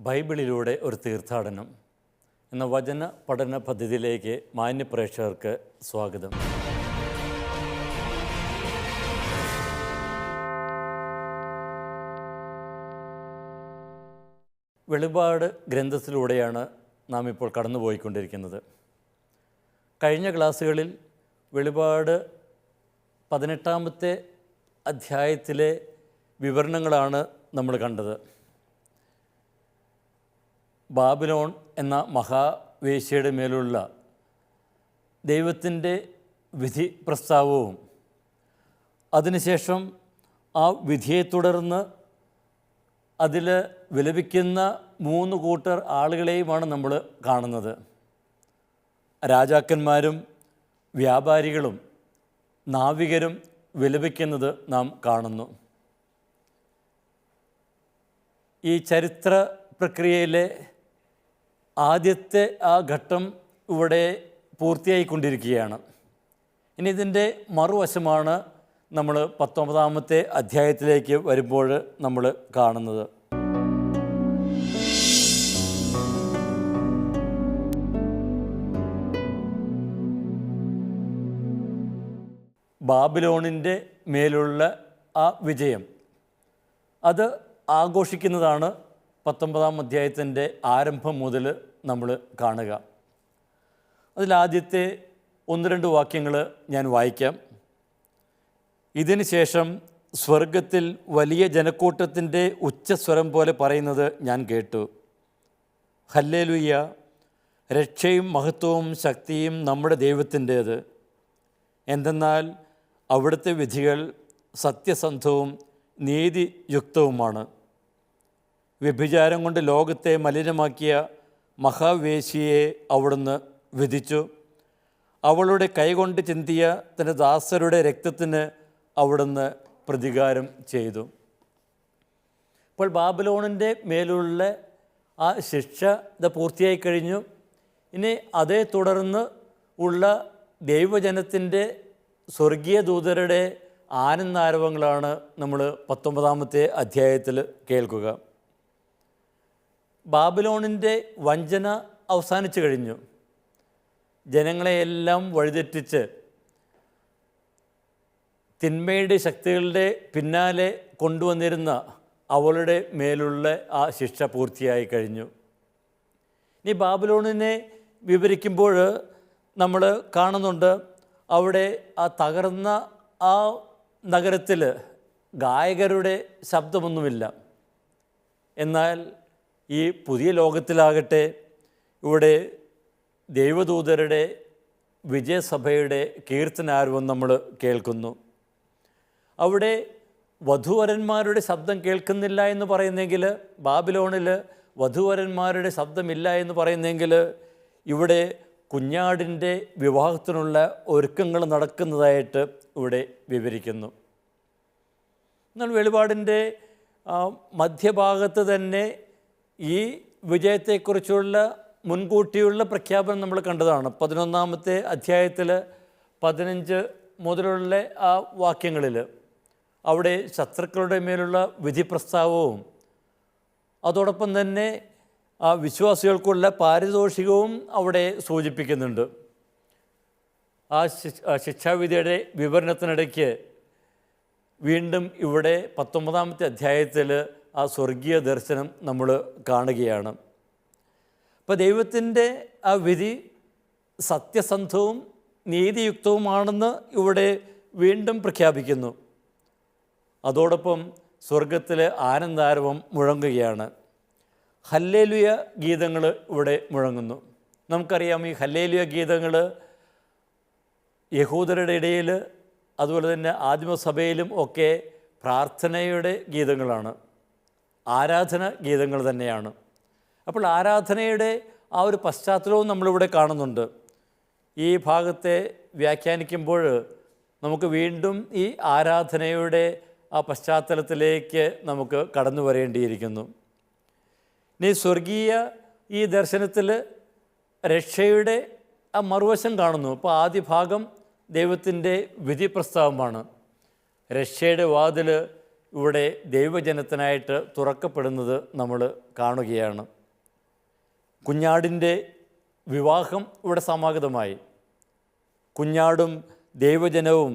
ബൈബിളിലൂടെ ഒരു തീർത്ഥാടനം എന്ന വചന പഠന പദ്ധതിയിലേക്ക് മാന്യപ്രേക്ഷകർക്ക് സ്വാഗതം. വെളിപാട് ഗ്രന്ഥത്തിലൂടെയാണ് നാം ഇപ്പോൾ കടന്നുപോയിക്കൊണ്ടിരിക്കുന്നത്. കഴിഞ്ഞ ക്ലാസ്സുകളിൽ വെളിപാട് 18-ാമത്തെ അധ്യായത്തിലെ വിവരണങ്ങളാണ് നമ്മൾ കണ്ടത്. ബാബിലോൺ എന്ന മഹാവേശ്യയുടെ മേലുള്ള ദൈവത്തിൻ്റെ വിധി പ്രസ്താവവും അതിനുശേഷം ആ വിധിയെ തുടർന്ന് അതിൽ വിലപിക്കുന്ന 3 കൂട്ടർ ആളുകളെയുമാണ് നമ്മൾ കാണുന്നത്. രാജാക്കന്മാരും വ്യാപാരികളും നാവികരും വിലപിക്കുന്നത് നാം കാണുന്നു. ഈ ചരിത്ര പ്രക്രിയയിലെ ആദ്യത്തെ ആ ഘട്ടം ഇവിടെ പൂർത്തിയായിക്കൊണ്ടിരിക്കുകയാണ്. ഇനി ഇതിൻ്റെ മറുവശമാണ് നമ്മൾ 19-ാമത്തെ അധ്യായത്തിലേക്ക് വരുമ്പോൾ നമ്മൾ കാണുന്നത്. ബാബിലോണിൻ്റെ മേലുള്ള ആ വിജയം അത് ആഘോഷിക്കുന്നതാണ് 19-ാം അധ്യായത്തിൻ്റെ ആരംഭം മുതൽ നമ്മൾ കാണുക. അതിലാദ്യത്തെ 1-2 വാക്യങ്ങൾ ഞാൻ വായിക്കാം. ഇതിന് ശേഷം സ്വർഗത്തിൽ വലിയ ജനക്കൂട്ടത്തിൻ്റെ ഉച്ചസ്വരം പോലെ പറയുന്നത് ഞാൻ കേട്ടു. ഹല്ലേലൂയ, രക്ഷയും മഹത്വവും ശക്തിയും നമ്മുടെ ദൈവത്തിൻ്റേത്. എന്തെന്നാൽ അവിടുത്തെ വിധികൾ സത്യസന്ധവും നീതിയുക്തവുമാണ്. വ്യഭിചാരം കൊണ്ട് ലോകത്തെ മലിനമാക്കിയ മഹാവേശ്യയെ അവിടുന്ന് വിധിച്ചു. അവളുടെ കൈകൊണ്ട് ചിന്തിയ തൻ്റെ ദാസരുടെ രക്തത്തിന് അവിടുന്ന് പ്രതികാരം ചെയ്തു. ഇപ്പോൾ ബാബിലോണിൻ്റെ മേലുള്ള ആ ശിക്ഷ ഇത് പൂർത്തിയായി കഴിഞ്ഞു. ഇനി അതേ തുടർന്ന് ഉള്ള ദൈവജനത്തിൻ്റെ സ്വർഗീയ ദൂതരുടെ ആനന്ദാരവങ്ങളാണ് നമ്മൾ 19-ാമത്തെ അധ്യായത്തിൽ കേൾക്കുക. ബാബിലോണിൻ്റെ വഞ്ചന അവസാനിച്ചു കഴിഞ്ഞു. ജനങ്ങളെയെല്ലാം വഴിതെറ്റിച്ച് തിന്മയുടെ ശക്തികളുടെ പിന്നാലെ കൊണ്ടുവന്നിരുന്ന അവളുടെ മേലുള്ള ആ ശിക്ഷ പൂർത്തിയായി കഴിഞ്ഞു. ഇനി ബാബിലോണിനെ വിവരിക്കുമ്പോൾ നമ്മൾ കാണുന്നുണ്ട്, അവിടെ ആ തകർന്ന ആ നഗരത്തിൽ ഗായകരുടെ ശബ്ദമൊന്നുമില്ല. എന്നാൽ ഈ പുതിയ ലോകത്തിലാകട്ടെ ഇവിടെ ദൈവദൂതരുടെ വിജയസഭയുടെ കീർത്തനാരവം നമ്മൾ കേൾക്കുന്നു. അവിടെ വധൂവരന്മാരുടെ ശബ്ദം കേൾക്കുന്നില്ല എന്ന് പറയുന്നെങ്കിൽ, ബാബിലോണിൽ വധൂവരന്മാരുടെ ശബ്ദമില്ല എന്ന് പറയുന്നെങ്കിൽ, ഇവിടെ കുഞ്ഞാടിൻ്റെ വിവാഹത്തിനുള്ള ഒരുക്കങ്ങൾ നടക്കുന്നതായിട്ട് ഇവിടെ വിവരിക്കുന്നു. എന്നാൽ വെളിപാടിൻ്റെ മധ്യഭാഗത്ത് തന്നെ ഈ വിജയത്തെക്കുറിച്ചുള്ള മുൻകൂട്ടിയുള്ള പ്രഖ്യാപനം നമ്മൾ കണ്ടതാണ്. 11-ാമത്തെ അധ്യായത്തിൽ 15 മുതലുള്ള ആ വാക്യങ്ങളിൽ അവിടെ ശത്രുക്കളുടെ മേലുള്ള വിധി പ്രസ്താവവും അതോടൊപ്പം തന്നെ ആ വിശ്വാസികൾക്കുള്ള പാരിതോഷികവും അവിടെ സൂചിപ്പിക്കുന്നുണ്ട്. ആ ശിക്ഷാവിധിയുടെ വിവരണത്തിനിടയ്ക്ക് വീണ്ടും ഇവിടെ 19-ാമത്തെ അധ്യായത്തിൽ ആ സ്വർഗീയ ദർശനം നമ്മൾ കാണുകയാണ്. അപ്പോൾ ദൈവത്തിൻ്റെ ആ വിധി സത്യസന്ധവും നീതിയുക്തവുമാണെന്ന് ഇവിടെ വീണ്ടും പ്രഖ്യാപിക്കുന്നു. അതോടൊപ്പം സ്വർഗത്തിലെ ആനന്ദാരവം മുഴങ്ങുകയാണ്. ഹല്ലേലൂയ ഗീതങ്ങൾ ഇവിടെ മുഴങ്ങുന്നു. നമുക്കറിയാം, ഈ ഹല്ലേലൂയ ഗീതങ്ങൾ യഹൂദരുടെ ഇടയിൽ അതുപോലെ തന്നെ ആദിമസഭയിലും ഒക്കെ പ്രാർത്ഥനയുടെ ഗീതങ്ങളാണ്, ആരാധന ഗീതങ്ങൾ തന്നെയാണ്. അപ്പോൾ ആരാധനയുടെ ആ ഒരു പശ്ചാത്തലവും നമ്മളിവിടെ കാണുന്നുണ്ട്. ഈ ഭാഗത്തെ വ്യാഖ്യാനിക്കുമ്പോൾ നമുക്ക് വീണ്ടും ഈ ആരാധനയുടെ ആ പശ്ചാത്തലത്തിലേക്ക് നമുക്ക് കടന്നു വരേണ്ടിയിരിക്കുന്നു. ഇനി സ്വർഗീയ ഈ ദർശനത്തിൽ രക്ഷയുടെ ആ മറുവശം കാണുന്നു. ഇപ്പോൾ ആദ്യ ഭാഗം ദൈവത്തിൻ്റെ വിധി പ്രസ്താവമാണ്. രക്ഷയുടെ വാതിൽ ഇവിടെ ദൈവജനത്തിനായിട്ട് തുറക്കപ്പെടുന്നത് നമ്മൾ കാണുകയാണ്. കുഞ്ഞാടിൻ്റെ വിവാഹം ഇവിടെ സമാഗതമായി. കുഞ്ഞാടും ദൈവജനവും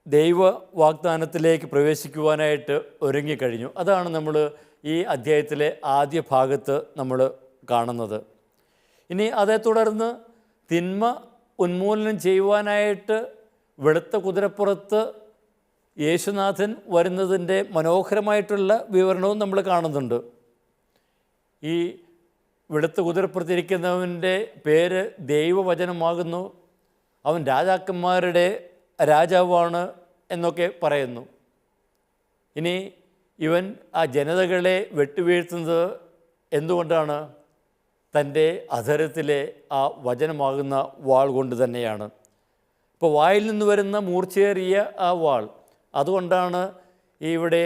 ദൈവ വാഗ്ദാനത്തിലേക്ക് പ്രവേശിക്കുവാനായിട്ട് ഒരുങ്ങിക്കഴിഞ്ഞു. അതാണ് നമ്മൾ ഈ അധ്യായത്തിലെ ആദ്യ ഭാഗത്ത് നമ്മൾ കാണുന്നത്. ഇനി അതേ തുടർന്ന് തിന്മ ഉന്മൂലനം ചെയ്യുവാനായിട്ട് വെളുത്ത കുതിരപ്പുറത്ത് യേശുനാഥൻ വരുന്നതിൻ്റെ മനോഹരമായിട്ടുള്ള വിവരണവും നമ്മൾ കാണുന്നുണ്ട്. ഈ വെളുത്ത കുതിരപ്പുറത്തിരിക്കുന്നവൻ്റെ പേര് ദൈവവചനമാകുന്നു, അവൻ രാജാക്കന്മാരുടെ രാജാവാണ് എന്നൊക്കെ പറയുന്നു. ഇനി ഇവൻ ആ ജനതകളെ വെട്ടുവീഴ്ത്തുന്നത് എന്തുകൊണ്ടാണ്? തൻ്റെ അധരത്തിലെ ആ വചനമാകുന്ന വാൾ കൊണ്ട് തന്നെയാണ്. ഇപ്പോൾ വായിൽ നിന്ന് വരുന്ന മൂർച്ചയേറിയ ആ വാൾ, അതുകൊണ്ടാണ് ഇവിടെ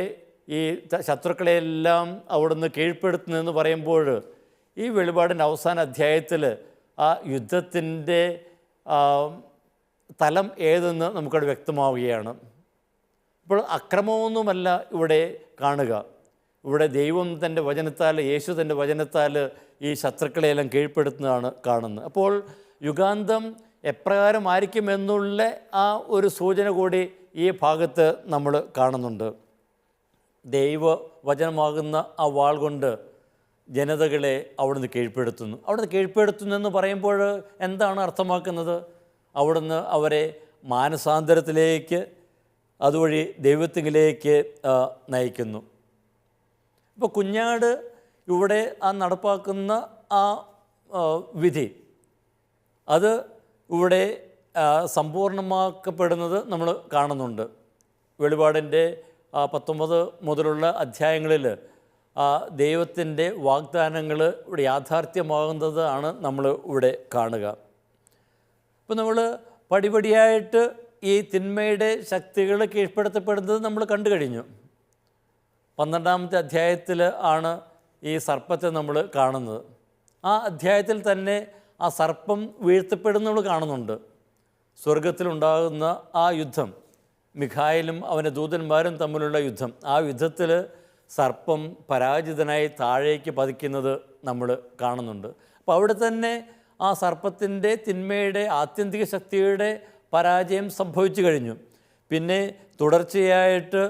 ഈ ശത്രുക്കളെയെല്ലാം അവിടുന്ന് കീഴ്പ്പെടുത്തുന്നതെന്ന് പറയുമ്പോൾ ഈ വെളിപാടിൻ്റെ അവസാന അധ്യായത്തിൽ ആ യുദ്ധത്തിൻ്റെ തലം ഏതെന്ന് നമുക്കവിടെ വ്യക്തമാവുകയാണ്. ഇപ്പോൾ അക്രമമൊന്നുമല്ല ഇവിടെ കാണുക. ഇവിടെ ദൈവം തൻ്റെ വചനത്താൽ, യേശു തൻ്റെ വചനത്താൽ ഈ ശത്രുക്കളെയെല്ലാം കീഴ്പ്പെടുത്തുന്നതാണ് കാണുന്നത്. അപ്പോൾ യുഗാന്തം എപ്രകാരമായിരിക്കുമെന്നുള്ള ആ ഒരു സൂചന കൂടി ഈ ഭാഗത്ത് നമ്മൾ കാണുന്നുണ്ട്. ദൈവവചനമാകുന്ന ആ വാൾ കൊണ്ട് ജനതകളെ അവിടുന്ന് കീഴ്പ്പെടുത്തുന്നു. അവിടുന്ന് കീഴ്പ്പെടുത്തുന്നു എന്ന് പറയുമ്പോൾ എന്താണ് അർത്ഥമാക്കുന്നത്? അവിടുന്ന് അവരെ മാനസാന്തരത്തിലേക്ക്, അതുവഴി ദൈവത്തിലേക്ക് നയിക്കുന്നു. ഇപ്പോൾ കുഞ്ഞാട് ഇവിടെ ആ നടപ്പാക്കുന്ന ആ വിധി, അത് ഇവിടെ സമ്പൂർണ്ണമാക്കപ്പെടുന്നത് നമ്മൾ കാണുന്നുണ്ട്. വെളിപാടിൻ്റെ 19 മുതലുള്ള അധ്യായങ്ങളിൽ ദൈവത്തിൻ്റെ വാഗ്ദാനങ്ങൾ ഇവിടെ യാഥാർത്ഥ്യമാകുന്നതാണ് നമ്മൾ ഇവിടെ കാണുക. ഇപ്പോൾ നമ്മൾ പടിപടിയായിട്ട് ഈ തിന്മയുടെ ശക്തികൾ കീഴ്പ്പെടുത്തപ്പെടുന്നത് നമ്മൾ കണ്ടു കഴിഞ്ഞു. 12-ാമത്തെ അധ്യായത്തിൽ ആണ് ഈ സർപ്പത്തെ നമ്മൾ കാണുന്നത്. ആ അധ്യായത്തിൽ തന്നെ ആ സർപ്പം വീഴ്ത്തപ്പെടുന്ന നമ്മൾ കാണുന്നുണ്ട്. സ്വർഗത്തിലുണ്ടാകുന്ന ആ യുദ്ധം, മിഖായേലും അവൻ്റെ ദൂതന്മാരും തമ്മിലുള്ള യുദ്ധം, ആ യുദ്ധത്തിൽ സർപ്പം പരാജിതനായി താഴേക്ക് പതിക്കുന്നത് നമ്മൾ കാണുന്നുണ്ട്. അപ്പോൾ അവിടെ തന്നെ ആ സർപ്പത്തിൻ്റെ, തിന്മയുടെ, ആത്യന്തിക ശക്തിയുടെ പരാജയം സംഭവിച്ചു കഴിഞ്ഞു. പിന്നെ തുടർച്ചയായിട്ട്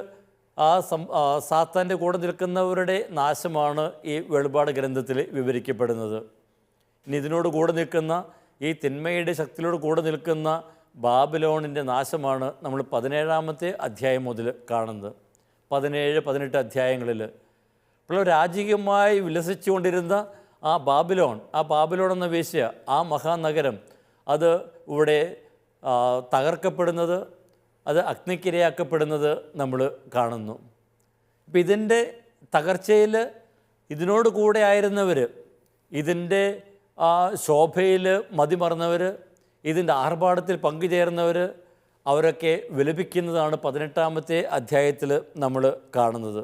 സാത്താൻ്റെ കൂടെ നിൽക്കുന്നവരുടെ നാശമാണ് ഈ വെളിപാട് ഗ്രന്ഥത്തിൽ വിവരിക്കപ്പെടുന്നത്. ഇനി ഇതിനോട് കൂടെ നിൽക്കുന്ന, ഈ തിന്മയുടെ ശക്തിയോട് കൂടെ നിൽക്കുന്ന ബാബിലോണിൻ്റെ നാശമാണ് നമ്മൾ 17-ാമത്തെ അധ്യായം മുതൽ കാണുന്നത്. 17-18 അധ്യായങ്ങളിൽ ഇപ്പോൾ രാജകീയമായി വിലസിച്ചുകൊണ്ടിരുന്ന ആ ബാബിലോൺ എന്ന വേശ്യ, ആ മഹാനഗരം, അത് ഇവിടെ തകർക്കപ്പെടുന്നത്, അത് അഗ്നിക്കിരയാക്കപ്പെടുന്നത് നമ്മൾ കാണുന്നു. ഇപ്പം ഇതിൻ്റെ തകർച്ചയിൽ ഇതിനോട് കൂടെ ആയിരുന്നവർ, ഇതിൻ്റെ ആ ശോഭയിൽ മതിമറന്നവർ, ഇതിൻ്റെ ആർഭാടത്തിൽ പങ്കുചേർന്നവർ, അവരൊക്കെ വിലപിക്കുന്നതാണ് 18-ാമത്തെ അധ്യായത്തിൽ നമ്മൾ കാണുന്നത്.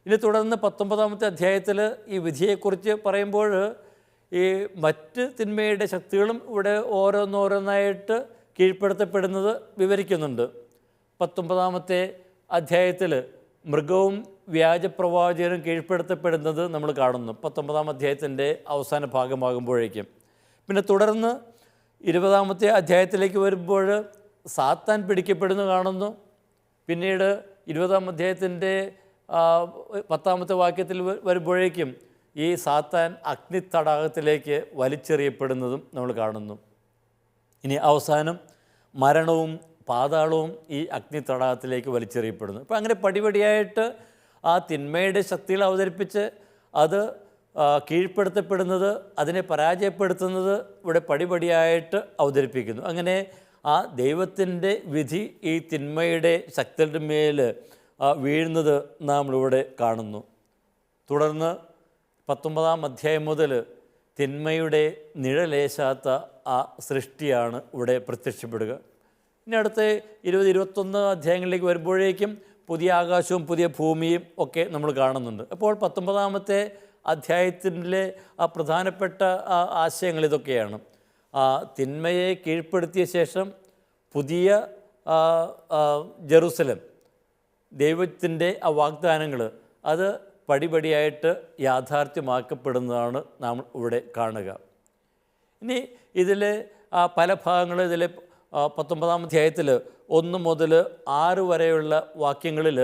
ഇനി തുടർന്ന് 19-ാമത്തെ അധ്യായത്തിൽ ഈ വിധിയെക്കുറിച്ച് പറയുമ്പോൾ ഈ മറ്റ് തിന്മയുടെ ശക്തികളും ഇവിടെ ഓരോന്നോരോന്നായിട്ട് കീഴ്പ്പെടുത്തപ്പെടുന്നത് വിവരിക്കുന്നുണ്ട്. 19-ാമത്തെ അധ്യായത്തിൽ മൃഗവും വ്യാജപ്രവാചകനും കീഴ്പ്പെടുത്തപ്പെടുന്നത് നമ്മൾ കാണുന്നു, 19-ാം അധ്യായത്തിൻ്റെ അവസാന ഭാഗമാകുമ്പോഴേക്കും. പിന്നെ തുടർന്ന് 20-ാമത്തെ അധ്യായത്തിലേക്ക് വരുമ്പോൾ സാത്താൻ പിടിക്കപ്പെടുന്നു കാണുന്നു. പിന്നീട് 20-ാം അധ്യായത്തിൻ്റെ 10-ാമത്തെ വാക്യത്തിൽ വരുമ്പോഴേക്കും ഈ സാത്താൻ അഗ്നിത്തടാകത്തിലേക്ക് വലിച്ചെറിയപ്പെടുന്നതും നമ്മൾ കാണുന്നു. ഇനി അവസാനം മരണവും പാതാളവും ഈ അഗ്നിത്തടാകത്തിലേക്ക് വലിച്ചെറിയപ്പെടുന്നു. അപ്പോൾ അങ്ങനെ പടിപടിയായിട്ട് ആ തിന്മയുടെ ശക്തികൾ അവതരിപ്പിച്ച് അത് കീഴ്പ്പെടുത്തപ്പെടുന്നത്, അതിനെ പരാജയപ്പെടുത്തുന്നത് ഇവിടെ പടിപടിയായിട്ട് അവതരിപ്പിക്കുന്നു. അങ്ങനെ ആ ദൈവത്തിൻ്റെ വിധി ഈ തിന്മയുടെ ശക്തിയുടെ മേൽ വീഴുന്നത് നമ്മളിവിടെ കാണുന്നു. തുടർന്ന് 19-ാം അധ്യായം മുതൽ തിന്മയുടെ നിഴലേശാത്ത ആ സൃഷ്ടിയാണ് ഇവിടെ പ്രത്യക്ഷപ്പെടുക. ഇനി അടുത്ത 20-21 അധ്യായങ്ങളിലേക്ക് വരുമ്പോഴേക്കും പുതിയ ആകാശവും പുതിയ ഭൂമിയും ഒക്കെ നമ്മൾ കാണുന്നുണ്ട്. അപ്പോൾ 19-ാമത്തെ അധ്യായത്തിലെ ആ പ്രധാനപ്പെട്ട ആശയങ്ങൾ ഇതൊക്കെയാണ്. തിന്മയെ കീഴ്പ്പെടുത്തിയ ശേഷം പുതിയ ജെറുസലം, ദൈവത്തിൻ്റെ ആ വാഗ്ദാനങ്ങൾ അത് പടിപടിയായിട്ട് യാഥാർത്ഥ്യമാക്കപ്പെടുന്നതാണ് നാം ഇവിടെ കാണുക. ഇനി ഇതിലെ പല ഭാഗങ്ങൾ ഇതിലെ 19-ാം അധ്യായത്തിൽ 1 മുതൽ 6 വരെയുള്ള വാക്യങ്ങളിൽ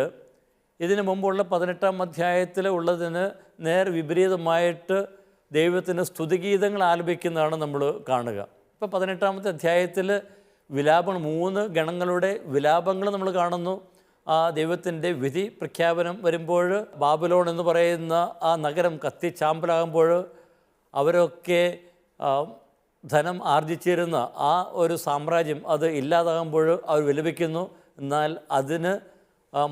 ഇതിനു മുമ്പുള്ള 18-ാം അധ്യായത്തിൽ ഉള്ളതിന് നേർ വിപരീതമായിട്ട് ദൈവത്തിന് സ്തുതിഗീതങ്ങൾ ആലപിക്കുന്നതാണ് നമ്മൾ കാണുക. ഇപ്പോൾ 18-ാമത്തെ അധ്യായത്തിൽ വിലാപങ്ങൾ 3 ഗണങ്ങളുടെ വിലാപങ്ങൾ നമ്മൾ കാണുന്നു. ആ ദൈവത്തിൻ്റെ വിധി പ്രഖ്യാപനം വരുമ്പോൾ ബാബിലോൺ എന്ന് പറയുന്ന ആ നഗരം കത്തിച്ചാമ്പലാകുമ്പോൾ അവരൊക്കെ ധനം ആർജിച്ചിരുന്ന ആ ഒരു സാമ്രാജ്യം അത് ഇല്ലാതാകുമ്പോൾ അവർ വിലപിക്കുന്നു. എന്നാൽ അതിന്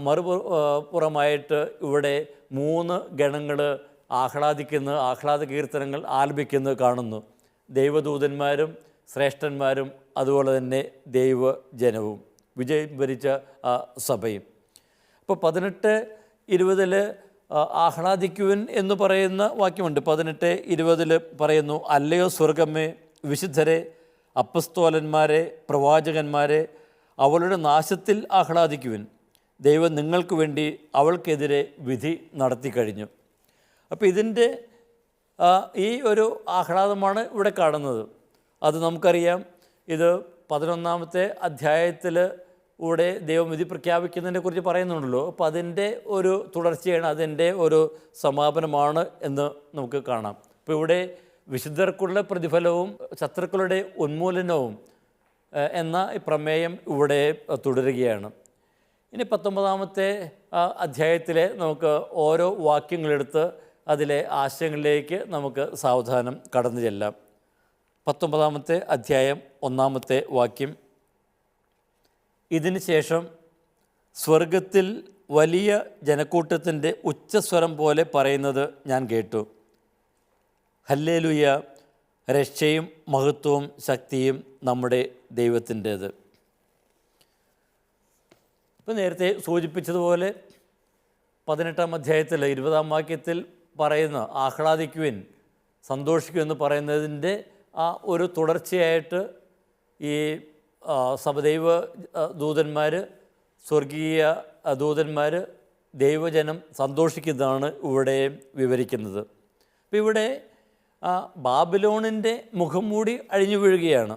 മറുപുറമായിട്ട് ഇവിടെ 3 ഗണങ്ങൾ ആഹ്ലാദ കീർത്തനങ്ങൾ ആലപിക്കുന്നത് കാണുന്നു. ദൈവദൂതന്മാരും ശ്രേഷ്ഠന്മാരും അതുപോലെ തന്നെ ദൈവജനവും വിജയം ഭരിച്ച സഭയും. അപ്പോൾ 18-20 ആഹ്ലാദിക്കുവൻ എന്ന് പറയുന്ന വാക്യമുണ്ട്. 18-20 പറയുന്നു, അല്ലയോ സ്വർഗമേ, വിശുദ്ധരെ, അപ്പസ്തോലന്മാരെ, പ്രവാചകന്മാരെ, അവളുടെ നാശത്തിൽ ആഹ്ലാദിക്കുവൻ. ദൈവം നിങ്ങൾക്ക് വേണ്ടി അവൾക്കെതിരെ വിധി നടത്തി കഴിഞ്ഞു. അപ്പോൾ ഇതിൻ്റെ ഈ ഒരു ആഹ്ലാദമാണ് ഇവിടെ കാണുന്നത്. അത് നമുക്കറിയാം. ഇത് 11-ാമത്തെ അധ്യായത്തിൽ കൂടെ ദൈവം വിധി പ്രഖ്യാപിക്കുന്നതിനെക്കുറിച്ച് പറയുന്നുണ്ടല്ലോ. അപ്പോൾ അതിൻ്റെ ഒരു തുടർച്ചയാണ്, അതിൻ്റെ ഒരു സമാപനമാണ് എന്ന് നമുക്ക് കാണാം. ഇപ്പോൾ ഇവിടെ വിശുദ്ധർക്കുള്ള പ്രതിഫലവും ശത്രുക്കളുടെ ഉന്മൂലനവും എന്ന പ്രമേയം ഇവിടെ തുടരുകയാണ്. ഇനി 19-ാമത്തെ അധ്യായത്തിലെ നമുക്ക് ഓരോ വാക്യങ്ങളെടുത്ത് അതിലെ ആശയങ്ങളിലേക്ക് നമുക്ക് സാവധാനം കടന്നു ചെല്ലാം. 19-ാമത്തെ അധ്യായം 1-ാമത്തെ വാക്യം. ഇതിന് ശേഷം സ്വർഗത്തിൽ വലിയ ജനക്കൂട്ടത്തിൻ്റെ ഉച്ചസ്വരം പോലെ പറയുന്നത് ഞാൻ കേട്ടു, ഹല്ലേലൂയ, രക്ഷയും മഹത്വവും ശക്തിയും നമ്മുടെ ദൈവത്തിൻ്റേത്. ഇപ്പോൾ നേരത്തെ സൂചിപ്പിച്ചതുപോലെ 18-ാം അധ്യായത്തിൽ 20-ാം വാക്യത്തിൽ പറയുന്ന ആഹ്ലാദിക്കുവിൻ, സന്തോഷിക്കുമെന്ന് പറയുന്നതിൻ്റെ ആ ഒരു തുടർച്ചയായിട്ട് ഈ സഭദൈവ ദൂതന്മാർ, സ്വർഗീയ ദൂതന്മാർ, ദൈവജനം സന്തോഷിക്കുന്നതാണ് ഇവിടെ വിവരിക്കുന്നത്. അപ്പോൾ ഇവിടെ ബാബിലോണിൻ്റെ മുഖം മൂടി അഴിഞ്ഞു വീഴുകയാണ്.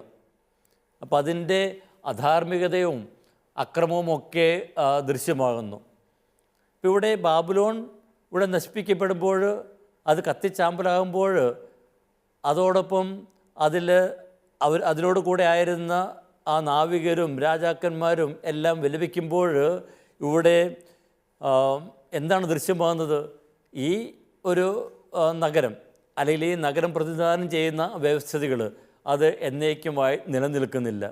അപ്പോൾ അതിൻ്റെ അധാർമികതയും അക്രമവുമൊക്കെ ദൃശ്യമാകുന്നു. ഇപ്പോൾ ഇവിടെ ബാബിലോൺ ഇവിടെ നശിപ്പിക്കപ്പെടുമ്പോൾ, അത് കത്തിച്ചാമ്പലാകുമ്പോൾ, അതോടൊപ്പം അതിനോട് കൂടെ ആയിരുന്ന ആ നാവികരും രാജാക്കന്മാരും എല്ലാം വിലപിക്കുമ്പോൾ ഇവിടെ എന്താണ് ദൃശ്യമാകുന്നത്? ഈ ഒരു നഗരം അല്ലെങ്കിൽ ഈ നഗരം പ്രതിനിധാനം ചെയ്യുന്ന വ്യവസ്ഥിതികൾ അത് എന്നേക്കുമായി നിലനിൽക്കുന്നില്ല.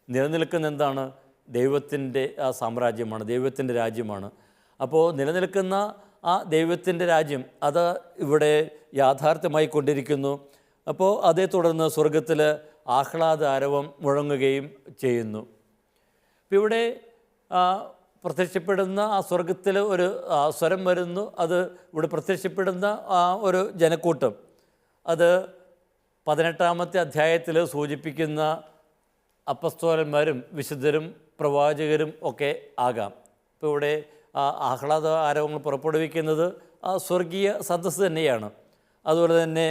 നിലനിൽക്കുന്ന എന്താണ്? ദൈവത്തിൻ്റെ ആ സാമ്രാജ്യമാണ്, ദൈവത്തിൻ്റെ രാജ്യമാണ്. അപ്പോൾ നിലനിൽക്കുന്ന ആ ദൈവത്തിൻ്റെ രാജ്യം അത് ഇവിടെ യാഥാർത്ഥ്യമായി കൊണ്ടിരിക്കുന്നു. അപ്പോൾ അതേ തുടർന്ന് സ്വർഗത്തിൽ ആഹ്ലാദാരവം മുഴങ്ങുകയും ചെയ്യുന്നു. ഇപ്പോൾ ഇവിടെ പ്രത്യക്ഷപ്പെടുന്ന ആ സ്വർഗത്തിൽ ഒരു സ്വരം വരുന്നു. അത് ഇവിടെ പ്രത്യക്ഷപ്പെടുന്ന ആ ഒരു ജനക്കൂട്ടം അത് 18-ാമത്തെ അധ്യായത്തിൽ സൂചിപ്പിക്കുന്ന അപ്പസ്തോലന്മാരും വിശുദ്ധരും പ്രവാചകരും ഒക്കെ ആകാം. ഇപ്പോൾ ഇവിടെ ആഹ്ലാദ ആരവങ്ങൾ പുറപ്പെടുവിക്കുന്നത് ആ സ്വർഗീയ സദസ്സ് തന്നെയാണ്. അതുപോലെ തന്നെ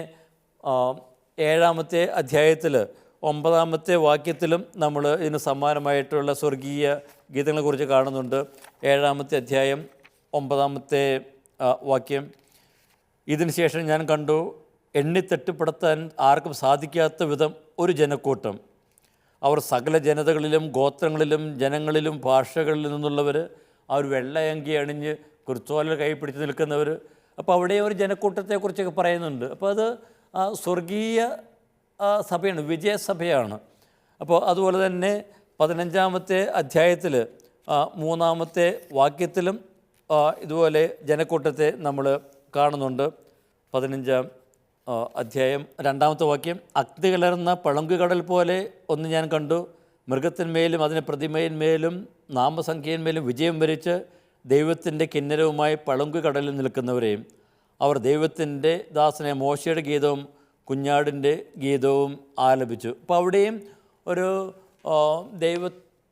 7-ാമത്തെ അധ്യായത്തിൽ 9-ാമത്തെ വാക്യത്തിലും നമ്മൾ ഇതിന് സമാനമായിട്ടുള്ള സ്വർഗീയ ഗീതങ്ങളെക്കുറിച്ച് കാണുന്നുണ്ട്. 7-ാമത്തെ അധ്യായം 9-ാമത്തെ വാക്യം. ഇതിന് ശേഷം ഞാൻ കണ്ടു, എണ്ണിത്തട്ടിപ്പെടുത്താൻ ആർക്കും സാധിക്കാത്ത വിധം ഒരു ജനക്കൂട്ടം. അവർ സകല ജനതകളിലും ഗോത്രങ്ങളിലും ജനങ്ങളിലും ഭാഷകളിൽ നിന്നുള്ളവർ, അവർ വെള്ളയങ്കി അണിഞ്ഞ് കുർത്തോല കൈ പിടിച്ച് നിൽക്കുന്നവർ. അപ്പോൾ അവിടെ ഒരു ജനക്കൂട്ടത്തെക്കുറിച്ചൊക്കെ പറയുന്നുണ്ട്. അപ്പോൾ അത് സ്വർഗീയ സഭയാണ്, വിജയസഭയാണ്. അപ്പോൾ അതുപോലെ തന്നെ 15-ാമത്തെ അധ്യായത്തിൽ 3-ാമത്തെ വാക്യത്തിലും ഇതുപോലെ ജനക്കൂട്ടത്തെ നമ്മൾ കാണുന്നുണ്ട്. 15-ാം അധ്യായം 2-ാമത്തെ വാക്യം. അഗ്നി കലർന്ന പളുങ്കുകടൽ പോലെ ഒന്ന് ഞാൻ കണ്ടു. മൃഗത്തിന്മേലും അതിൻ്റെ പ്രതിമയിന്മേലും നാമസംഖ്യന്മേലും വിജയം വരിച്ച് ദൈവത്തിൻ്റെ കിന്നരവുമായി പളുങ്കുകടലിൽ നിൽക്കുന്നവരെയും അവർ ദൈവത്തിൻ്റെ ദാസനെ മോശയുടെ ഗീതവും കുഞ്ഞാടിൻ്റെ ഗീതവും ആലപിച്ചു. അപ്പോൾ അവിടെയും ഒരു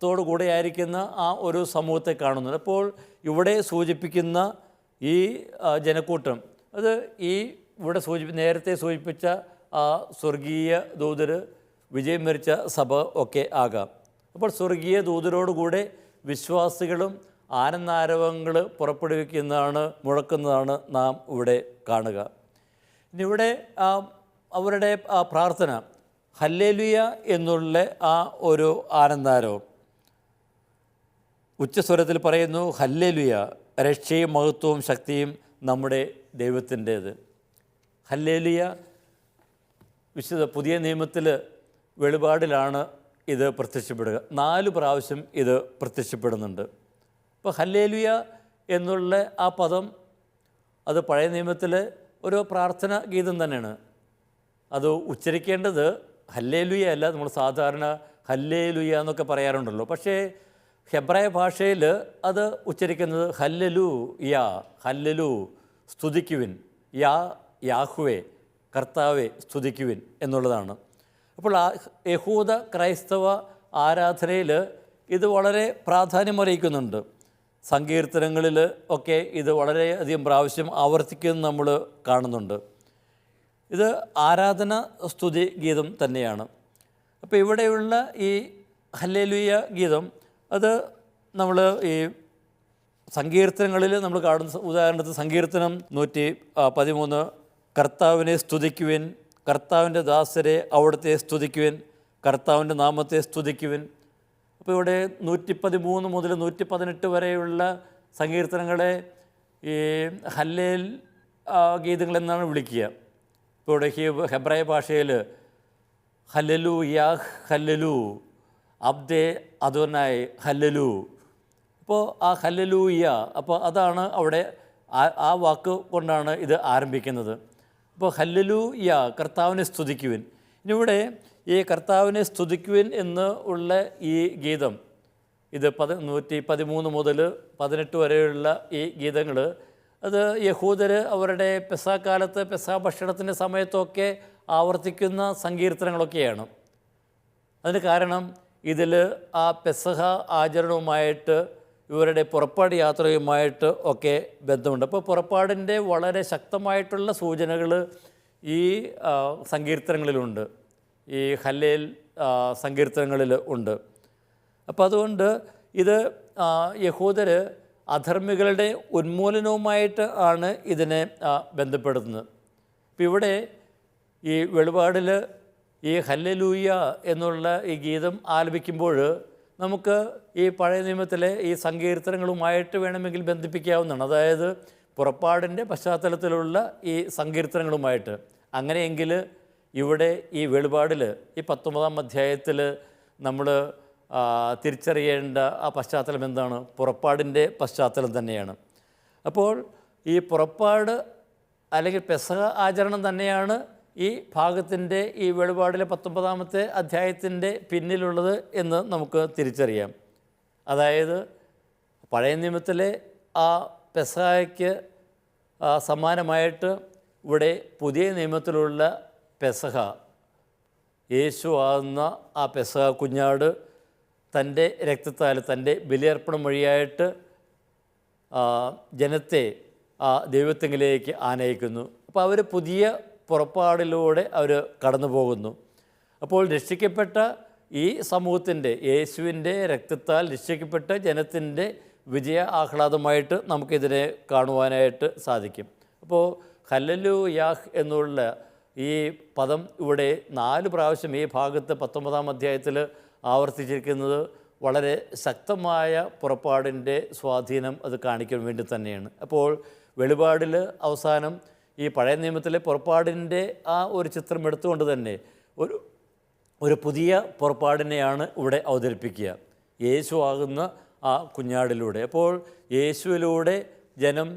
ദൈവത്തോടു കൂടെ ആയിരിക്കുന്ന ആ ഒരു സമൂഹത്തെ കാണുന്നത്. അപ്പോൾ ഇവിടെ സൂചിപ്പിക്കുന്ന ഈ ജനക്കൂട്ടം അത് ഈ ഇവിടെ നേരത്തെ സൂചിപ്പിച്ച ആ സ്വർഗീയ ദൂതർ, വിജയം വരിച്ച സഭ ഒക്കെ ആകാം. അപ്പോൾ സ്വർഗീയ ദൂതരോടുകൂടെ വിശ്വാസികളും ആനന്ദാരവങ്ങൾ പുറപ്പെടുവിക്കുന്നതാണ്, മുഴക്കുന്നതാണ് നാം ഇവിടെ കാണുക. ഇനി ഇവിടെ അവരുടെ പ്രാർത്ഥന ഹല്ലേലൂയ എന്നുള്ള ആ ഒരു ആനന്ദാരവം ഉച്ചസ്വരത്തിൽ പറയുന്നു, ഹല്ലേലൂയ, രക്ഷയും മഹത്വവും ശക്തിയും നമ്മുടെ ദൈവത്തിൻ്റേത്. ഹല്ലേലൂയ വിശുദ്ധ പുതിയ നിയമത്തിൽ വെളിപാടിലാണ് ഇത് പ്രത്യക്ഷപ്പെടുക. 4 പ്രാവശ്യം ഇത് പ്രത്യക്ഷപ്പെടുന്നുണ്ട്. ഇപ്പോൾ ഹല്ലേലൂയ എന്നുള്ള ആ പദം അത് പഴയ നിയമത്തിൽ ഒരു പ്രാർത്ഥന ഗീതം തന്നെയാണ്. അത് ഉച്ചരിക്കേണ്ടത് ഹല്ലേലൂയ അല്ല, നമ്മൾ സാധാരണ ഹല്ലേലൂയ എന്നൊക്കെ പറയാറുണ്ടല്ലോ. പക്ഷേ ഹെബ്രായ ഭാഷയിൽ അത് ഉച്ചരിക്കുന്നത് ഹല്ലലൂ യാ, ഹല്ലലൂ സ്തുതിക്കുവിൻ, യാഹുവേ കർത്താവെ സ്തുതിക്കുവിൻ എന്നുള്ളതാണ്. അപ്പോൾ യഹൂദ ക്രൈസ്തവ ആരാധനയിൽ ഇത് വളരെ പ്രാധാന്യമറിയിക്കുന്നുണ്ട്. സങ്കീർത്തനങ്ങളിൽ ഒക്കെ ഇത് വളരെയധികം പ്രാവശ്യം ആവർത്തിക്കുന്നത് നമ്മൾ കാണുന്നുണ്ട്. ഇത് ആരാധന സ്തുതി ഗീതം തന്നെയാണ്. അപ്പോൾ ഇവിടെയുള്ള ഈ ഹല്ലേലൂയ ഗീതം അത് നമ്മൾ ഈ സങ്കീർത്തനങ്ങളിൽ നമ്മൾ കാണുന്ന, ഉദാഹരണത്തിന് സങ്കീർത്തനം 113 കർത്താവിനെ സ്തുതിക്കുവിൻ, കർത്താവിൻ്റെ ദാസരെ അവിടുത്തെ സ്തുതിക്കുവിൻ, കർത്താവിൻ്റെ നാമത്തെ സ്തുതിക്കുവിൻ. അപ്പോൾ ഇവിടെ 113 മുതൽ 118 വരെയുള്ള സങ്കീർത്തനങ്ങളെ ഈ ഹല്ലേൽ ഗീതങ്ങളെന്നാണ് വിളിക്കുക. ഇപ്പോൾ ഇവിടെ ഹെബ്രായ ഭാഷയിൽ ഹല്ലലു യാഹ് ഹല്ലലു, അബ്ദേ അദോനായ് ഹല്ലലു. അപ്പോൾ ആ ഹല്ലലൂയ, അപ്പോൾ അതാണ് അവിടെ ആ വാക്ക് കൊണ്ടാണ് ഇത് ആരംഭിക്കുന്നത്. അപ്പോൾ ഹല്ലലൂയ, കർത്താവിനെ സ്തുതിക്കുവിൻ. ഇനി ഇവിടെ ഈ കർത്താവിനെ സ്തുതിക്കുവിൻ എന്ന് ഉള്ള ഈ ഗീതം, ഇത് 113 മുതൽ 18 വരെയുള്ള ഈ ഗീതങ്ങൾ, അത് യഹൂദർ അവരുടെ പെസഹക്കാലത്ത് പെസഹ ഭക്ഷണത്തിൻ്റെ സമയത്തൊക്കെ ആവർത്തിക്കുന്ന സങ്കീർത്തനങ്ങളൊക്കെയാണ്. അതിന് കാരണം ഇതിൽ ആ പെസഹ ആചരണവുമായിട്ട് ഇവരുടെ പുറപ്പാട് യാത്രയുമായിട്ട് ഒക്കെ ബന്ധമുണ്ട്. അപ്പോൾ പുറപ്പാടിൻ്റെ വളരെ ശക്തമായിട്ടുള്ള സൂചനകൾ ഈ സങ്കീർത്തനങ്ങളിലുണ്ട്, ഈ ഹല്ലേൽ സങ്കീർത്തനങ്ങളിൽ ഉണ്ട്. അപ്പോൾ അതുകൊണ്ട് ഇത് യഹൂദർ അധർമ്മികളുടെ ഉന്മൂലനവുമായിട്ട് ആണ് ഇതിനെ ബന്ധപ്പെടുത്തുന്നത്. ഇപ്പോൾ ഇവിടെ ഈ വെളിപാടിൽ ഈ ഹല്ലേലൂയ എന്നുള്ള ഈ ഗീതം ആലപിക്കുമ്പോൾ നമുക്ക് ഈ പഴയ നിയമത്തിലെ ഈ സങ്കീർത്തനങ്ങളുമായിട്ട് വേണമെങ്കിൽ ബന്ധിപ്പിക്കാവുന്നതാണ്. അതായത് പുറപ്പാടിൻ്റെ പശ്ചാത്തലത്തിലുള്ള ഈ സങ്കീർത്തനങ്ങളുമായിട്ട്. അങ്ങനെയെങ്കിൽ ഇവിടെ ഈ വെളിപാടിൽ ഈ 19-ാം അധ്യായത്തിൽ നമ്മൾ തിരിച്ചറിയേണ്ട ആ പശ്ചാത്തലം എന്താണ്? പുറപ്പാടിൻ്റെ പശ്ചാത്തലം തന്നെയാണ്. അപ്പോൾ ഈ പുറപ്പാട് അല്ലെങ്കിൽ പെസഹ ആചരണം തന്നെയാണ് ഈ ഭാഗത്തിൻ്റെ, ഈ വെളിപാടിലെ 19-ാമത്തെ അധ്യായത്തിൻ്റെ പിന്നിലുള്ളത് എന്ന് നമുക്ക് തിരിച്ചറിയാം. അതായത് പഴയ നിയമത്തിലെ ആ പെസഹയ്ക്ക് സമാനമായിട്ട് ഇവിടെ പുതിയ നിയമത്തിലുള്ള പെസഹ, യേശു ആകുന്ന ആ പെസഹ കുഞ്ഞാട് തൻ്റെ രക്തത്താൽ, തൻ്റെ ബലിയർപ്പണം വഴിയായിട്ട് ജനത്തെ ദൈവത്തിങ്കിലേക്ക് ആനയിക്കുന്നു. അപ്പോൾ അവർ പുതിയ പുറപ്പാടിലൂടെ അവർ കടന്നു പോകുന്നു. അപ്പോൾ രക്ഷിക്കപ്പെട്ട ഈ സമൂഹത്തിൻ്റെ, യേശുവിൻ്റെ രക്തത്താൽ രക്ഷിക്കപ്പെട്ട ജനത്തിൻ്റെ വിജയ ആഹ്ലാദമായിട്ട് നമുക്കിതിനെ കാണുവാനായിട്ട് സാധിക്കും. അപ്പോൾ ഹല്ലലു യാഹ് എന്നുള്ള ഈ പദം ഇവിടെ 4 പ്രാവശ്യം ഈ ഭാഗത്ത് 19-ാം അധ്യായത്തിൽ ആവർത്തിച്ചിരിക്കുന്നത് വളരെ ശക്തമായ പുറപ്പാടിൻ്റെ സ്വാധീനം അത് കാണിക്കാൻ വേണ്ടി തന്നെയാണ്. അപ്പോൾ വെളിപാടിൽ അവസാനം ഈ പഴയ നിയമത്തിലെ പുറപ്പാടിൻ്റെ ആ ഒരു ചിത്രം എടുത്തുകൊണ്ട് തന്നെ ഒരു പുതിയ പുറപ്പാടിനെയാണ് ഇവിടെ അവതരിപ്പിക്കുക, യേശു ആകുന്ന ആ കുഞ്ഞാടിലൂടെ. അപ്പോൾ യേശുവിലൂടെ ജനം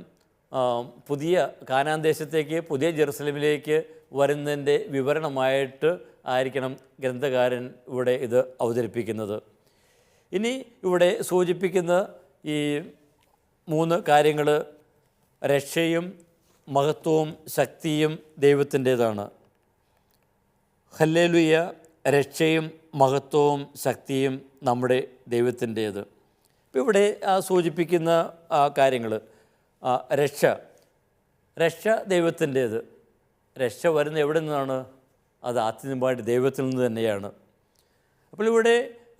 പുതിയ കാനാൻ ദേശത്തേക്ക്, പുതിയ ജെറുസലേമിലേക്ക് വരുന്നതിൻ്റെ വിവരണമായിട്ട് ആയിരിക്കണം ഗ്രന്ഥകാരൻ ഇവിടെ ഇത് അവതരിപ്പിക്കുന്നത്. ഇനി ഇവിടെ സൂചിപ്പിക്കുന്ന ഈ 3 കാര്യങ്ങൾ രക്ഷയും മഹത്വവും ശക്തിയും ദൈവത്തിൻ്റേതാണ്. ഹല്ലേലൂയ, രക്ഷയും മഹത്വവും ശക്തിയും നമ്മുടെ ദൈവത്തിൻ്റേത്. ഇപ്പോൾ ഇവിടെ സൂചിപ്പിക്കുന്ന കാര്യങ്ങൾ, രക്ഷ ദൈവത്തിൻ്റേത്. രക്ഷ വരുന്ന എവിടെ നിന്നാണ്? അത് ആത്യന്തികമായിട്ട് ദൈവത്തിൽ നിന്ന് തന്നെയാണ്. അപ്പോൾ ഇവിടെ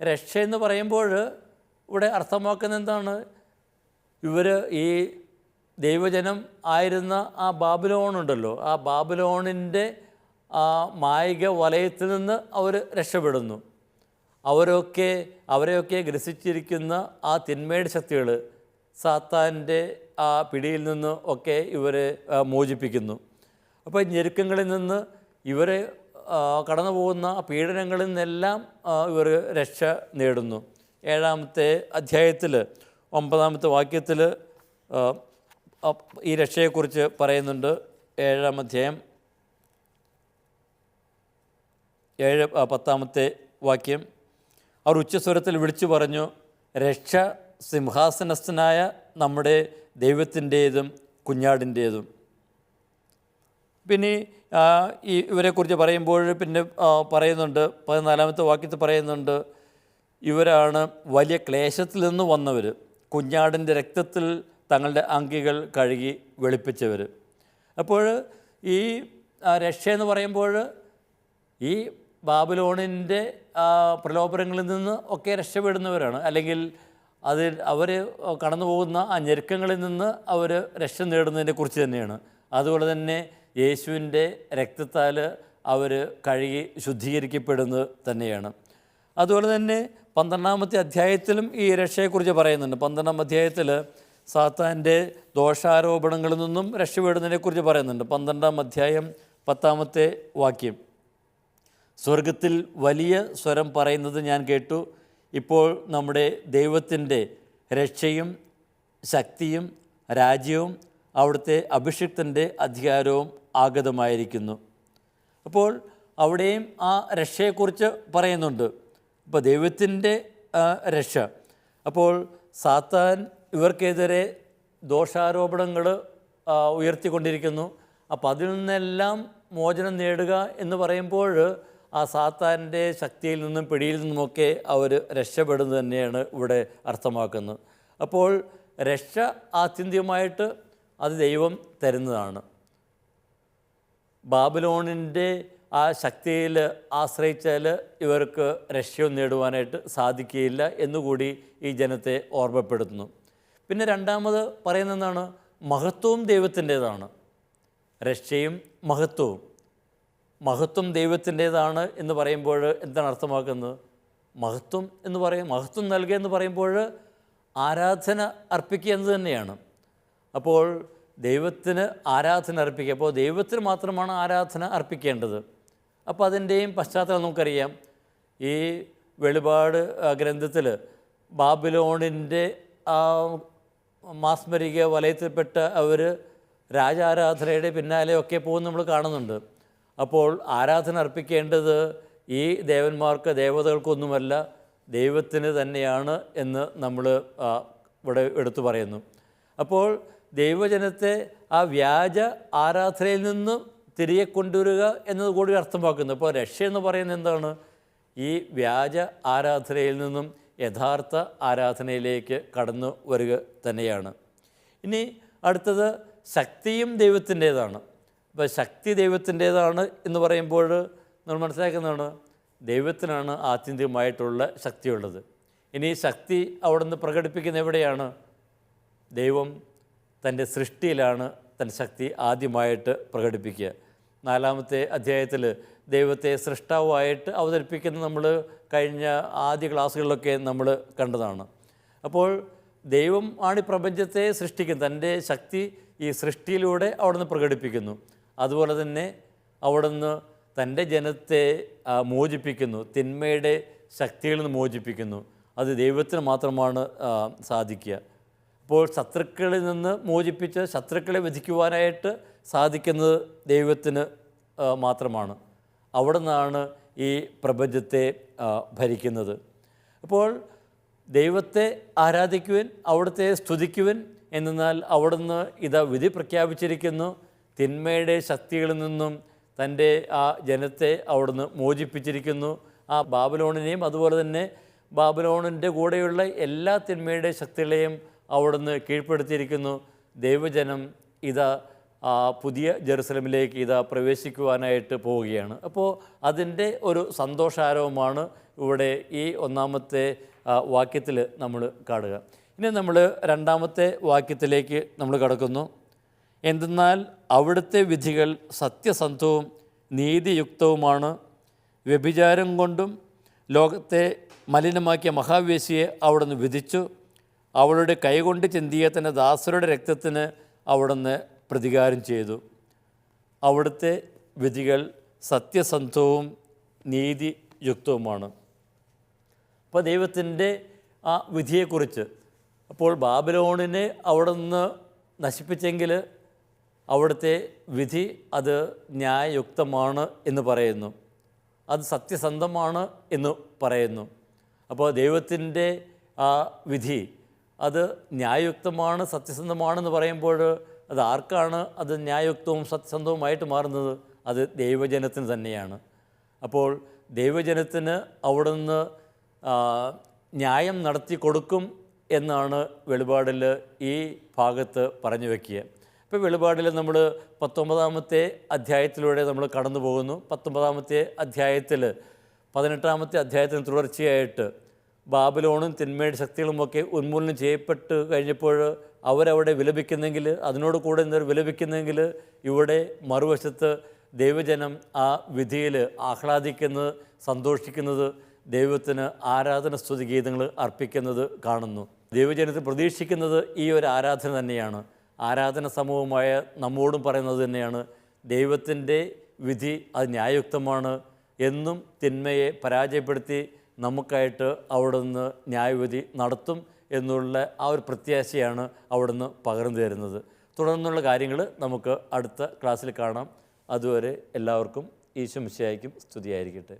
രക്ഷ എന്ന് പറയുമ്പോൾ ഇവിടെ അർത്ഥമാക്കുന്നത് എന്താണ്? ഇവർ ഈ ദൈവജനം ആയിരുന്ന ആ ബാബിലോണുണ്ടല്ലോ, ആ ബാബിലോണിൻ്റെ ആ മായിക വലയത്തിൽ നിന്ന് അവർ രക്ഷപ്പെടുന്നു. അവരെയൊക്കെ ഗ്രസിച്ചിരിക്കുന്ന ആ തിന്മയുടെ ശക്തികൾ, സാത്താൻ്റെ ആ പിടിയിൽ നിന്ന് ഒക്കെ ഇവരെ മോചിപ്പിക്കുന്നു. അപ്പോൾ ഞെരുക്കങ്ങളിൽ നിന്ന് ഇവരെ കടന്നു പോകുന്ന പീഡനങ്ങളിൽ നിന്നെല്ലാം ഇവർ രക്ഷ നേടുന്നു. 7-ാമത്തെ അധ്യായത്തിൽ 9-ാമത്തെ വാക്യത്തിൽ ഈ രക്ഷയെക്കുറിച്ച് പറയുന്നുണ്ട്. 7-ാം അധ്യായം 10-ാമത്തെ വാക്യം. അവർ ഉച്ചസ്വരത്തിൽ വിളിച്ചു പറഞ്ഞു, രക്ഷ സിംഹാസനസ്ഥനായ നമ്മുടെ ദൈവത്തിൻ്റേതും കുഞ്ഞാടിൻ്റേതും. പിന്നെ ഇവരെക്കുറിച്ച് പറയുമ്പോൾ പിന്നെ പറയുന്നുണ്ട്, 14-ാമത്തെ വാക്യത്തിൽ പറയുന്നുണ്ട്, ഇവരാണ് വലിയ ക്ലേശത്തിൽ നിന്ന് വന്നവർ, കുഞ്ഞാടിൻ്റെ രക്തത്തിൽ തങ്ങളുടെ അങ്കികൾ കഴുകി വെളുപ്പിച്ചവർ. അപ്പോൾ ഈ രക്ഷയെന്ന് പറയുമ്പോൾ ഈ ബാബിലോണിൻ്റെ പ്രലോഭനങ്ങളിൽ നിന്ന് ഒക്കെ രക്ഷപ്പെടുന്നവരാണ്. അല്ലെങ്കിൽ അവർ കടന്നു പോകുന്ന ആ ഞെരുക്കങ്ങളിൽ നിന്ന് അവർ രക്ഷ നേടുന്നതിനെ കുറിച്ച് തന്നെയാണ്. അതുപോലെ തന്നെ യേശുവിൻ്റെ രക്തത്താൽ അവർ കഴുകി ശുദ്ധീകരിക്കപ്പെടുന്നത് തന്നെയാണ്. അതുപോലെ തന്നെ 12-ാമത്തെ അധ്യായത്തിലും ഈ രക്ഷയെക്കുറിച്ച് പറയുന്നുണ്ട്. 12-ാം അധ്യായത്തിൽ സാത്താൻ്റെ ദോഷാരോപണങ്ങളിൽ നിന്നും രക്ഷപ്പെടുന്നതിനെക്കുറിച്ച് പറയുന്നുണ്ട്. 12-ാം അധ്യായം 10-ാമത്തെ വാക്യം. സ്വർഗത്തിൽ വലിയ സ്വരം പറയുന്നത് ഞാൻ കേട്ടു, ഇപ്പോൾ നമ്മുടെ ദൈവത്തിൻ്റെ രക്ഷയും ശക്തിയും രാജ്യവും അവിടുത്തെ അഭിഷിക്തൻ്റെ അധികാരവും ആഗതമായിരിക്കുന്നു. അപ്പോൾ അവിടെയും ആ രക്ഷയെക്കുറിച്ച് പറയുന്നുണ്ട്. ഇപ്പോൾ ദൈവത്തിൻ്റെ രക്ഷ. അപ്പോൾ സാത്താൻ ഇവർക്കെതിരെ ദോഷാരോപണങ്ങൾ ഉയർത്തിക്കൊണ്ടിരിക്കുന്നു. അപ്പോൾ അതിൽ നിന്നെല്ലാം മോചനം നേടുക എന്ന് പറയുമ്പോൾ ആ സാത്താൻ്റെ ശക്തിയിൽ നിന്നും പിടിയിൽ നിന്നുമൊക്കെ അവർ രക്ഷപ്പെടുന്നത് തന്നെയാണ് ഇവിടെ അർത്ഥമാക്കുന്നത്. അപ്പോൾ രക്ഷ ആത്യന്തികമായിട്ട് അത് ദൈവം തരുന്നതാണ്. ബാബിലോണിൻ്റെ ആ ശക്തിയിൽ ആശ്രയിച്ചാൽ ഇവർക്ക് രക്ഷയും നേടുവാനായിട്ട് സാധിക്കുകയില്ല എന്നുകൂടി ഈ ജനത്തെ ഓർമ്മപ്പെടുത്തുന്നു. പിന്നെ രണ്ടാമത് പറയുന്നതാണ്, മഹത്വവും ദൈവത്തിൻ്റേതാണ്. രക്ഷയും മഹത്വം ദൈവത്തിൻ്റേതാണ് എന്ന് പറയുമ്പോൾ എന്താണ് അർത്ഥമാക്കുന്നത്? മഹത്വം നൽകുക എന്ന് പറയുമ്പോൾ ആരാധന അർപ്പിക്കുക എന്ന് തന്നെയാണ്. അപ്പോൾ ദൈവത്തിന് ആരാധന അർപ്പിക്കുക. അപ്പോൾ ദൈവത്തിന് മാത്രമാണ് ആരാധന അർപ്പിക്കേണ്ടത്. അപ്പോൾ അതിൻ്റെയും പശ്ചാത്തലം നമുക്കറിയാം. ഈ വെളിപാട് ഗ്രന്ഥത്തിൽ ബാബിലോണിൻ്റെ മാസ്മരിക വലയത്തിൽപ്പെട്ട അവർ രാജാരാധനയുടെ പിന്നാലെയൊക്കെ പോകുന്ന നമ്മൾ കാണുന്നുണ്ട്. അപ്പോൾ ആരാധന അർപ്പിക്കേണ്ടത് ഈ ദേവന്മാർക്ക് ദേവതകൾക്കൊന്നുമല്ല, ദൈവത്തിന് തന്നെയാണ് എന്ന് നമ്മൾ ഇവിടെ എടുത്തു പറയുന്നു. അപ്പോൾ ദൈവജനത്തെ ആ വ്യാജ ആരാധനയിൽ നിന്ന് തിരികെ കൊണ്ടുവരിക എന്നത് കൂടി അർത്ഥമാക്കുന്നു. അപ്പോൾ രക്ഷ എന്ന് പറയുന്നത് എന്താണ്? ഈ വ്യാജ ആരാധനയിൽ നിന്നും യഥാർത്ഥ ആരാധനയിലേക്ക് കടന്നു വരിക തന്നെയാണ്. ഇനി അടുത്തത് ശക്തിയും ദൈവത്തിൻ്റേതാണ്. അപ്പോൾ ശക്തി ദൈവത്തിൻ്റേതാണ് എന്ന് പറയുമ്പോൾ നമ്മൾ മനസ്സിലാക്കുന്നതാണ്, ദൈവത്തിനാണ് ആത്യന്തികമായിട്ടുള്ള ശക്തിയുള്ളത്. ഇനി ശക്തി അവിടെ നിന്ന് പ്രകടിപ്പിക്കുന്ന എവിടെയാണ്? ദൈവം തൻ്റെ സൃഷ്ടിയിലാണ് തൻ്റെ ശക്തി ആദ്യമായിട്ട് പ്രകടിപ്പിക്കുക. 4-ാമത്തെ അധ്യായത്തിൽ ദൈവത്തെ സൃഷ്ടാവായിട്ട് അവതരിപ്പിക്കുന്ന നമ്മൾ കഴിഞ്ഞ ആദ്യ ക്ലാസ്സുകളിലൊക്കെ നമ്മൾ കണ്ടതാണ്. അപ്പോൾ ദൈവം ആണ് ഈ പ്രപഞ്ചത്തെ സൃഷ്ടിക്കുന്നത്. തൻ്റെ ശക്തി ഈ സൃഷ്ടിയിലൂടെ അവിടുന്ന് പ്രകടിപ്പിക്കുന്നു. അതുപോലെ തന്നെ അവിടുന്ന് തൻ്റെ ജനത്തെ മോചിപ്പിക്കുന്നു, തിന്മയുടെ ശക്തികളിൽ നിന്ന് മോചിപ്പിക്കുന്നു. അത് ദൈവത്തിന് മാത്രമാണ് സാധിക്കുക. അപ്പോൾ ശത്രുക്കളിൽ നിന്ന് മോചിപ്പിച്ച് ശത്രുക്കളെ വധിക്കുവാനായിട്ട് സാധിക്കുന്നത് ദൈവത്തിന് മാത്രമാണ്. അവിടെ നിന്നാണ് ഈ പ്രപഞ്ചത്തെ ഭരിക്കുന്നത്. അപ്പോൾ ദൈവത്തെ ആരാധിക്കുവാൻ, അവിടുത്തെ സ്തുതിക്കുവാൻ, എന്നാൽ അവിടുന്ന് ഇതാ വിധി പ്രഖ്യാപിച്ചിരിക്കുന്നു. തിന്മയുടെ ശക്തികളിൽ നിന്നും തൻ്റെ ആ ജനത്തെ അവിടുന്ന് മോചിപ്പിച്ചിരിക്കുന്നു. ആ ബാബിലോണിനെയും അതുപോലെ തന്നെ ബാബിലോണിൻ്റെ കൂടെയുള്ള എല്ലാ തിന്മയുടെ ശക്തികളെയും അവിടുന്ന് കീഴ്പ്പെടുത്തിയിരിക്കുന്നു. ദൈവജനം ഇതാ പുതിയ ജെറുസലമിലേക്ക് ഇതാ പ്രവേശിക്കുവാനായിട്ട് പോവുകയാണ്. അപ്പോൾ അതിൻ്റെ ഒരു സന്തോഷാരവമാണ് ഇവിടെ ഈ ഒന്നാമത്തെ വാക്യത്തിൽ നമ്മൾ കാണുക. ഇനി നമ്മൾ രണ്ടാമത്തെ വാക്യത്തിലേക്ക് നമ്മൾ കടക്കുന്നു. എന്തെന്നാൽ അവിടുത്തെ വിധികൾ സത്യസന്ധവും നീതിയുക്തവുമാണ്. വ്യഭിചാരം കൊണ്ടും ലോകത്തെ മലിനമാക്കിയ മഹാവേശിയെ അവിടുന്ന് വിധിച്ചു. അവളുടെ കൈകൊണ്ട് ചിന്തിയ തൻ്റെ ദാസരുടെ രക്തത്തിന് അവിടുന്ന് പ്രതികാരം ചെയ്തു. അവിടുത്തെ വിധികൾ സത്യസന്ധവും നീതിയുക്തവുമാണ്. അപ്പോൾ ദൈവത്തിൻ്റെ ആ വിധിയെക്കുറിച്ച്, അപ്പോൾ ബാബിലോണിനെ അവിടെ നിന്ന് നശിപ്പിച്ചെങ്കിൽ അവിടുത്തെ വിധി അത് ന്യായയുക്തമാണ് എന്ന് പറയുന്നു, അത് സത്യസന്ധമാണ് എന്ന് പറയുന്നു. അപ്പോൾ ദൈവത്തിൻ്റെ ആ വിധി അത് ന്യായയുക്തമാണ് സത്യസന്ധമാണെന്ന് പറയുമ്പോൾ അത് ആർക്കാണ് അത് ന്യായയുക്തവും സത്യസന്ധവുമായിട്ട് മാറുന്നത്? അത് ദൈവജനത്തിന് തന്നെയാണ്. അപ്പോൾ ദൈവജനത്തിന് അവിടുന്ന് ന്യായം നടത്തി കൊടുക്കും എന്നാണ് വെളിപാടിൽ ഈ ഭാഗത്ത് പറഞ്ഞു വയ്ക്കുക. ഇപ്പോൾ വെളിപാടിൽ നമ്മൾ 19-ാമത്തെ അധ്യായത്തിലൂടെ നമ്മൾ കടന്നു പോകുന്നു. 19-ാമത്തെ അധ്യായത്തിൽ 18-ാമത്തെ അധ്യായത്തിന് തുടർച്ചയായിട്ട് ബാബിലോണും തിന്മയുടെ ശക്തികളുമൊക്കെ ഉന്മൂലനം ചെയ്യപ്പെട്ട് കഴിഞ്ഞപ്പോൾ അവരവിടെ വിലപിക്കുന്നെങ്കിൽ, അതിനോട് കൂടെ നിന്നവർ വിലപിക്കുന്നെങ്കിൽ, ഇവിടെ മറുവശത്ത് ദൈവജനം ആ വിധിയിൽ ആഹ്ലാദിക്കുന്നത്, സന്തോഷിക്കുന്നത്, ദൈവത്തിന് ആരാധന സ്തുതി ഗീതങ്ങൾ അർപ്പിക്കുന്നത് കാണുന്നു. ദൈവജനത്തെ പ്രതീക്ഷിക്കുന്നത് ഈ ഒരു ആരാധന തന്നെയാണ്. ആരാധന സമൂഹമായ നമ്മോടും പറയുന്നത് തന്നെയാണ്, ദൈവത്തിൻ്റെ വിധി അത് ന്യായയുക്തമാണ്. എന്നും തിന്മയെ പരാജയപ്പെടുത്തി നമുക്കായിട്ട് അവിടുന്ന് ന്യായവിധി നടത്തും എന്നുള്ള ആ ഒരു പ്രത്യാശയാണ് അവിടുന്ന് പകർന്നു തരുന്നത്. തുടർന്നുള്ള കാര്യങ്ങൾ നമുക്ക് അടുത്ത ക്ലാസ്സിൽ കാണാം. അതുവരെ എല്ലാവർക്കും ഈശോ മിശിഹായ്ക്കും സ്തുതിയായിരിക്കട്ടെ.